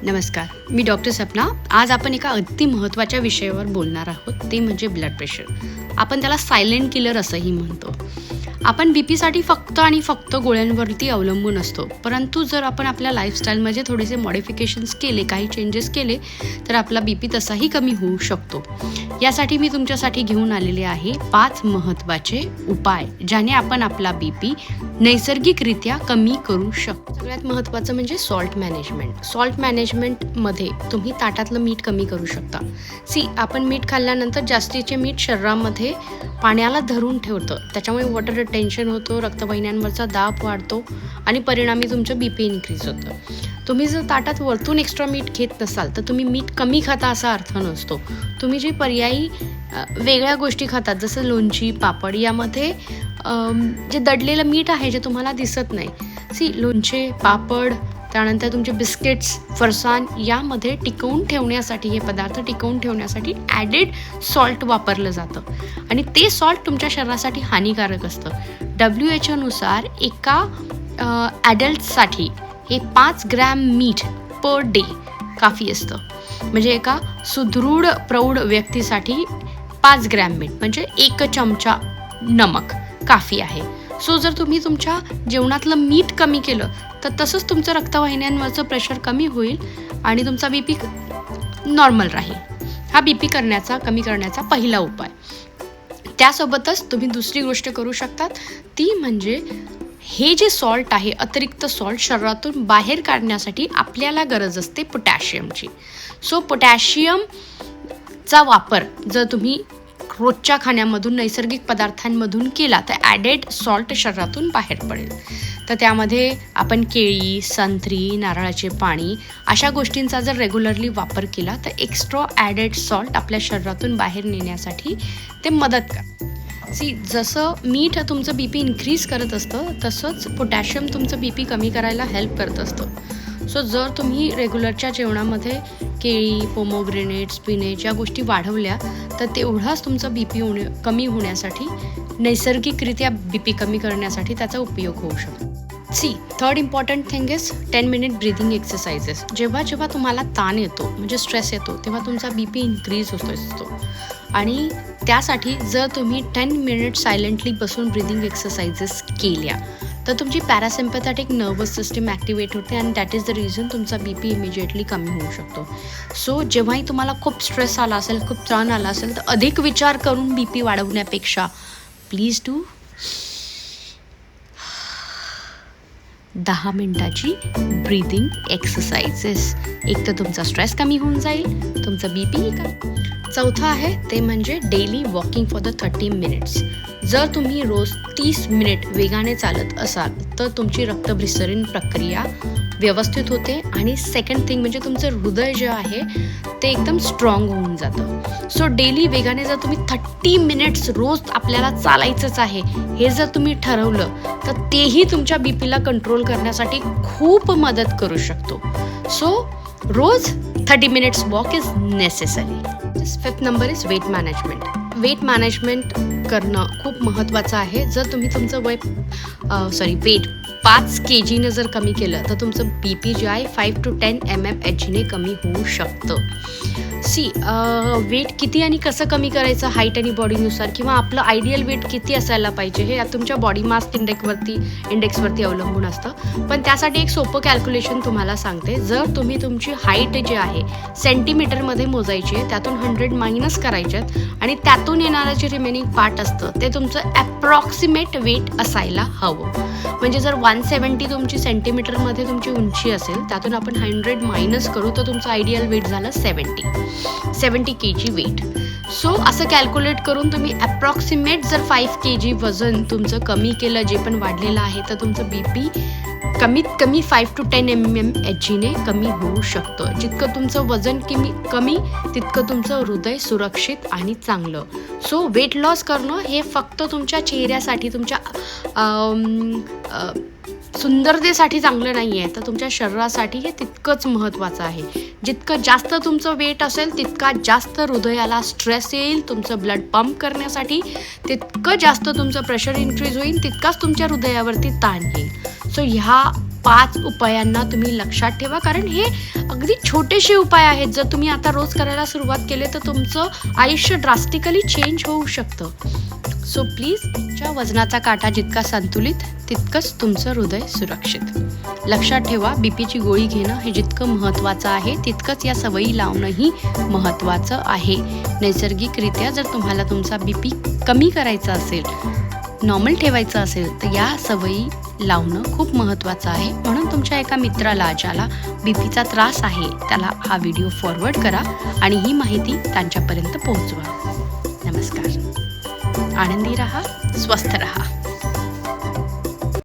नमस्कार, मी डॉक्टर सपना. आज आपण एका अगदी महत्त्वाच्या विषयावर बोलणार आहोत, ते म्हणजे ब्लड प्रेशर. आपण त्याला सायलेंट किलर असंही म्हणतो. आपण बीपीसाठी फक्त आणि फक्त गोळ्यांवरती अवलंबून असतो, परंतु जर आपण आपल्या लाईफस्टाईलमध्ये थोडेसे मॉडिफिकेशन्स केले, काही चेंजेस केले, तर आपला बीपी तसाही कमी होऊ शकतो. यासाठी मी तुमच्यासाठी घेऊन आलेले आहे 5 महत्त्वाचे उपाय, ज्याने आपण आपला बीपी नैसर्गिकरित्या कमी करू शकतो. सगळ्यात महत्त्वाचं म्हणजे सॉल्ट मॅनेजमेंट. सॉल्ट मॅनेजमेंटमध्ये तुम्ही ताटातलं मीठ कमी करू शकता. आपण मीठ खाल्ल्यानंतर जास्तीचे मीठ शरीरामध्ये पाण्याला धरून ठेवतं, त्याच्यामुळे वॉटर रिटेन्शन होतं, रक्तवाहिन्यांवरचा दाब वाढतो आणि परिणामी तुमचं बीपी इन्क्रीज होतं. तुम्ही जर ताटात वरतून एक्स्ट्रा मीठ घेत नसाल तर तुम्ही मीठ कमी खाता असा अर्थ नसतो. तुम्ही जे पर्यायी वेगळ्या गोष्टी खातात, जसं लोणची, पापड, यामध्ये जे दडलेलं मीठ आहे जे तुम्हाला दिसत नाही. लोणचे, पापड, त्यानंतर तुमचे बिस्किट्स, फरसाण, यामध्ये टिकवून ठेवण्यासाठी, हे पदार्थ टिकवून ठेवण्यासाठी ॲडेड सॉल्ट वापरलं जातं आणि ते सॉल्ट तुमच्या शरीरासाठी हानिकारक असतं. WHO नुसार एका ॲडल्टसाठी हे 5 ग्रॅम मीठ पर डे काफी असतं. म्हणजे एका सुदृढ प्रौढ व्यक्तीसाठी 5 ग्रॅम मीठ म्हणजे 1 चमचा नमक काफी आहे. जर तुम्ही तुमच्या जेवणातलं मीठ कमी केलं तर तसंच तुमचं रक्तवाहिन्यांवरचं प्रेशर कमी होईल आणि तुमचा बीपी नॉर्मल राहील. हा बीपी कमी करण्याचा पहिला उपाय. त्यासोबतच तुम्ही दुसरी गोष्ट करू शकतात, ती म्हणजे हे जे सॉल्ट आहे, अतिरिक्त सॉल्ट शरीरातून बाहेर काढण्यासाठी आपल्याला गरज असते पोटॅशियमची. पोटॅशियमचा वापर जर तुम्ही रोजच्या खाण्यामधून, नैसर्गिक पदार्थांमधून केला तर ॲडेड सॉल्ट शरीरातून बाहेर पडेल. तर त्यामध्ये आपण केळी, संत्री, नारळाचे पाणी अशा गोष्टींचा जर रेग्युलरली वापर केला तर एक्स्ट्रा ॲडेड सॉल्ट आपल्या शरीरातून बाहेर नेण्यासाठी ते मदत करते. जसं मीठ तुमचं बीपी इन्क्रीज करत असतं, तसंच पोटॅशियम तुमचं बीपी कमी करायला हेल्प करत असतं. जर तुम्ही रेग्युलरच्या जेवणामध्ये केळी, पोमोग्रेनेट, स्पिनेच या गोष्टी वाढवल्या तर तेवढाच तुमचा बीपी कमी होण्यासाठी, नैसर्गिकरित्या बीपी कमी करण्यासाठी त्याचा उपयोग होऊ शकतो. Third important thing is 10 minute breathing exercises. जेव्हा तुम्हाला ताण येतो, म्हणजे स्ट्रेस येतो, तेव्हा तुमचा बीपी इन्क्रीज होतो असतो आणि त्यासाठी जर तुम्ही 10 मिनिट सायलेंटली बसून ब्रीदिंग एक्सरसाइजेस केल्या तर तुमची पॅरासिम्पॅथॅटिक नर्वस सिस्टीम ॲक्टिवेट होते आणि दॅट इज द रिझन तुमचा बीपी इमिजिएटली कमी होऊ शकतो. जेव्हाही तुम्हाला खूप स्ट्रेस आला असेल, खूप ताण आला असेल, तर अधिक विचार करून बीपी वाढवण्यापेक्षा प्लीज डू 10 मिनिटाची ब्रीदिंग एक्सरसाइजेस. एक तर तुमचा स्ट्रेस कमी होऊन जाईल, तुमचा बीपीही कमी. चौथा आहे ते म्हणजे daily walking for the 30 minutes. जर तुम्ही रोज 30 मिनिट वेगाने चालत असाल तर तुमची रक्तभिसरण प्रक्रिया व्यवस्थित होते आणि सेकंड थिंग म्हणजे तुमचं हृदय जे आहे ते एकदम स्ट्रॉंग होऊन जातं. डेली वेगाने जर तुम्ही 30 मिनिट्स रोज आपल्याला चालायचंच आहे हे जर तुम्ही ठरवलं तर तेही तुमच्या बीपीला कंट्रोल करण्यासाठी खूप मदत करू शकतो. रोज 30 minutes walk is necessary. 5th number is weight management. Weight management करणं खूप महत्त्वाचं आहे. जर तुम्ही तुमचं वेट 5 kg जर कमी केलं तर तुमचं बीपी जे आहे 5 to 10 mmHg कमी होऊ शकतं. वेट किती आणि कसं कमी करायचं हाईट आणि बॉडीनुसार, किंवा आपलं आयडियल वेट किती असायला पाहिजे हे तुमच्या बॉडी मास इंडेक्सवरती अवलंबून असतं. पण त्यासाठी एक सोपं कॅल्क्युलेशन तुम्हाला सांगते. जर तुम्ही तुमची हाईट जी आहे सेंटीमीटरमध्ये मोजायची आहे, त्यातून 100 मायनस करायच्यात आणि त्यातून येणारं जे रिमेनिंग पार्ट असतं ते तुमचं ॲप्रॉक्सिमेट वेट असायला हवं. म्हणजे जर 170 तुमची सेंटीमीटरमध्ये तुमची उंची असेल, त्यातून आपण 100 मायनस करू तर तुमचं आयडियल वेट झालं 70 kg वेट. असं कॅल्क्युलेट करून तुम्ही ॲप्रॉक्सिमेट जर 5 kg वजन तुमचं कमी केलं, जे पण वाढलेलं आहे, तर तुमचं बीपी कमीत कमी 5 to 10 mmHg कमी होऊ शकतं. जितकं तुमचं वजन कमी तितकं तुमचं हृदय सुरक्षित आणि चांगलं. वेट लॉस करणं हे फक्त तुमच्या चेहऱ्यासाठी, तुमच्या सुंदरतेसाठी चांगलं नाही आहे, तर तुमच्या शरीरासाठी हे तितकंच महत्त्वाचं आहे. जितकं जास्त तुमचं वेट असेल तितका जास्त हृदयाला स्ट्रेस येईल तुमचं ब्लड पंप करण्यासाठी, तितकं जास्त तुमचं प्रेशर इन्क्रीज होईल, तितकाच तुमच्या हृदयावरती ताण येईल. ह्या 5 उपायांना तुम्ही लक्षात ठेवा, कारण हे अगदी छोटेसे उपाय आहेत. जर तुम्ही आता रोज करायला सुरुवात केले तर तुमचं आयुष्य ड्रास्टिकली चेंज होऊ शकतं. सो प्लीज, तुमच्या वजनाचा काटा जितका संतुलित तितकंच तुमचं हृदय सुरक्षित. लक्षात ठेवा, बीपीची गोळी घेणं हे जितकं महत्त्वाचं आहे तितकंच या सवयी लावणंही महत्त्वाचं आहे. नैसर्गिकरित्या जर तुम्हाला तुमचा बीपी कमी करायचा असेल, नॉर्मल ठेवायचं असेल, तर या सवयी लावणं खूप महत्त्वाचं आहे. म्हणून तुमच्या एका मित्राला ज्याला बीपीचा त्रास आहे त्याला हा व्हिडिओ फॉरवर्ड करा आणि ही माहिती त्यांच्यापर्यंत पोहोचवा. नमस्कार. आनंदी रहा, स्वस्थ रहा.